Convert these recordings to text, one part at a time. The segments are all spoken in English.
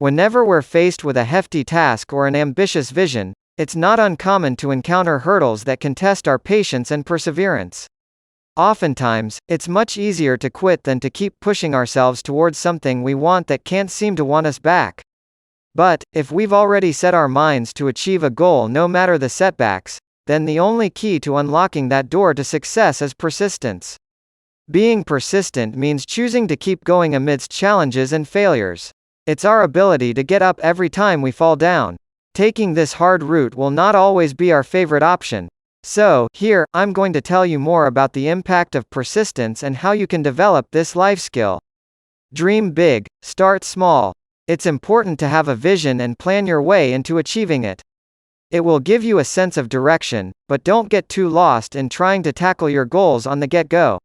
Whenever we're faced with a hefty task or an ambitious vision, it's not uncommon to encounter hurdles that can test our patience and perseverance. Oftentimes, it's much easier to quit than to keep pushing ourselves towards something we want that can't seem to want us back. But, if we've already set our minds to achieve a goal no matter the setbacks, then the only key to unlocking that door to success is persistence. Being persistent means choosing to keep going amidst challenges and failures. It's our ability to get up every time we fall down. Taking this hard route will not always be our favorite option. So, here, I'm going to tell you more about the impact of persistence and how you can develop this life skill. Dream big, start small. It's important to have a vision and plan your way into achieving it. It will give you a sense of direction, but don't get too lost in trying to tackle your goals on the get-go.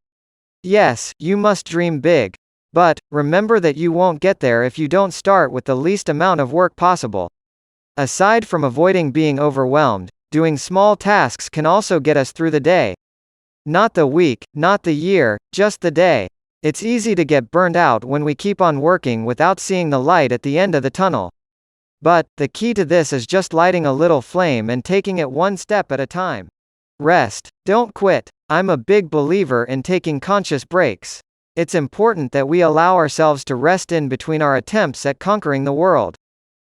Yes, you must dream big. But, remember that you won't get there if you don't start with the least amount of work possible. Aside from avoiding being overwhelmed, doing small tasks can also get us through the day. Not the week, not the year, just the day. It's easy to get burned out when we keep on working without seeing the light at the end of the tunnel. But, the key to this is just lighting a little flame and taking it one step at a time. Rest. Don't quit. I'm a big believer in taking conscious breaks. It's important that we allow ourselves to rest in between our attempts at conquering the world.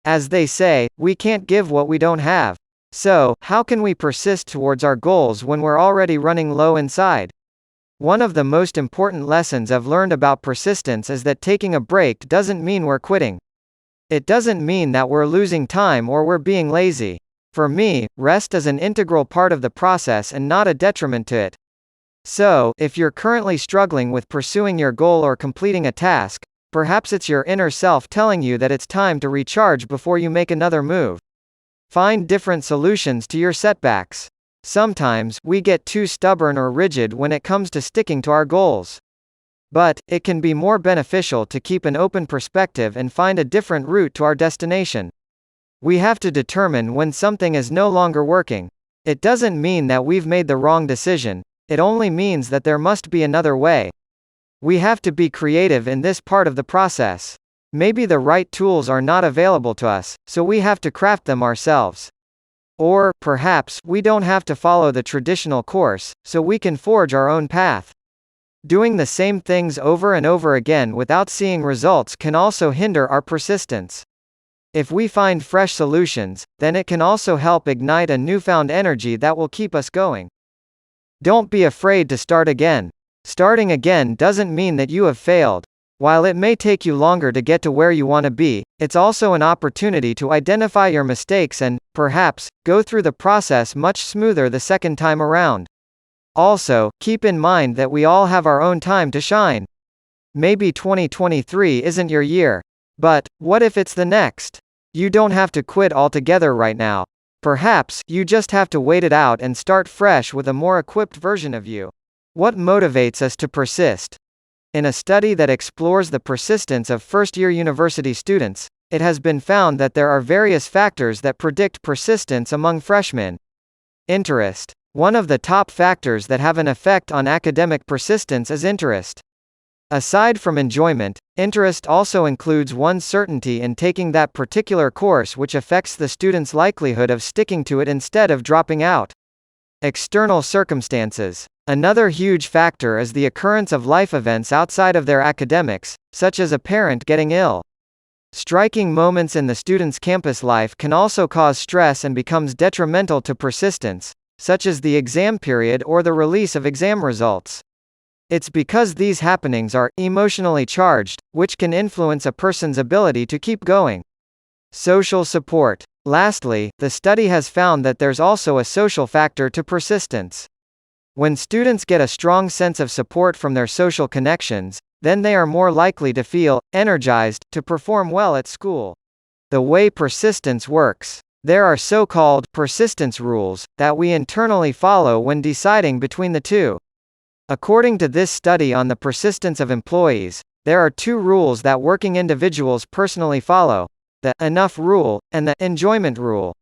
As they say, we can't give what we don't have. So, how can we persist towards our goals when we're already running low inside? One of the most important lessons I've learned about persistence is that taking a break doesn't mean we're quitting. It doesn't mean that we're losing time or we're being lazy. For me, rest is an integral part of the process and not a detriment to it. So, if you're currently struggling with pursuing your goal or completing a task, perhaps it's your inner self telling you that it's time to recharge before you make another move. Find different solutions to your setbacks. Sometimes, we get too stubborn or rigid when it comes to sticking to our goals. But, it can be more beneficial to keep an open perspective and find a different route to our destination. We have to determine when something is no longer working. It doesn't mean that we've made the wrong decision, it only means that there must be another way. We have to be creative in this part of the process. Maybe the right tools are not available to us, so we have to craft them ourselves. Or, perhaps, we don't have to follow the traditional course, so we can forge our own path. Doing the same things over and over again without seeing results can also hinder our persistence. If we find fresh solutions, then it can also help ignite a newfound energy that will keep us going. Don't be afraid to start again. Starting again doesn't mean that you have failed. While it may take you longer to get to where you want to be, it's also an opportunity to identify your mistakes and, perhaps, go through the process much smoother the second time around. Also, keep in mind that we all have our own time to shine. Maybe 2023 isn't your year. But, what if it's the next? You don't have to quit altogether right now. Perhaps, you just have to wait it out and start fresh with a more equipped version of you. What motivates us to persist? In a study that explores the persistence of first-year university students, it has been found that there are various factors that predict persistence among freshmen. Interest. One of the top factors that have an effect on academic persistence is interest. Aside from enjoyment, interest also includes one's certainty in taking that particular course, which affects the student's likelihood of sticking to it instead of dropping out. External circumstances. Another huge factor is the occurrence of life events outside of their academics, such as a parent getting ill. Striking moments in the student's campus life can also cause stress and becomes detrimental to persistence, such as the exam period or the release of exam results. It's because these happenings are emotionally charged, which can influence a person's ability to keep going. Social support. Lastly, the study has found that there's also a social factor to persistence. When students get a strong sense of support from their social connections, then they are more likely to feel energized to perform well at school. The way persistence works. There are so-called persistence rules that we internally follow when deciding between the two. According to this study on the persistence of employees, there are two rules that working individuals personally follow: the enough rule and the enjoyment rule.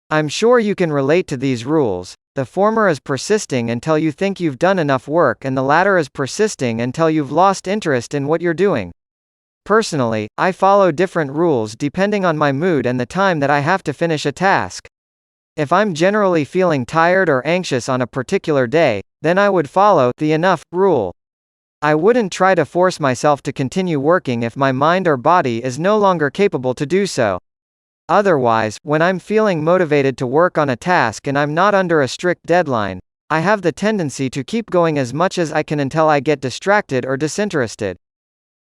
I'm sure you can relate to these rules. The former is persisting until you think you've done enough work, and the latter is persisting until you've lost interest in what you're doing. Personally, I follow different rules depending on my mood and the time that I have to finish a task. If I'm generally feeling tired or anxious on a particular day, then I would follow the enough rule. I wouldn't try to force myself to continue working if my mind or body is no longer capable to do so. Otherwise, when I'm feeling motivated to work on a task and I'm not under a strict deadline, I have the tendency to keep going as much as I can until I get distracted or disinterested.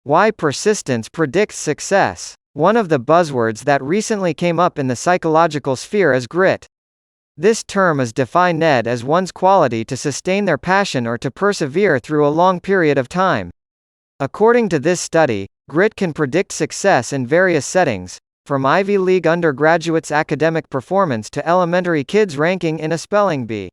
Why persistence predicts success. One of the buzzwords that recently came up in the psychological sphere is grit. This term is defined as one's quality to sustain their passion or to persevere through a long period of time. According to this study, grit can predict success in various settings, from Ivy League undergraduates' academic performance to elementary kids ranking in a spelling bee.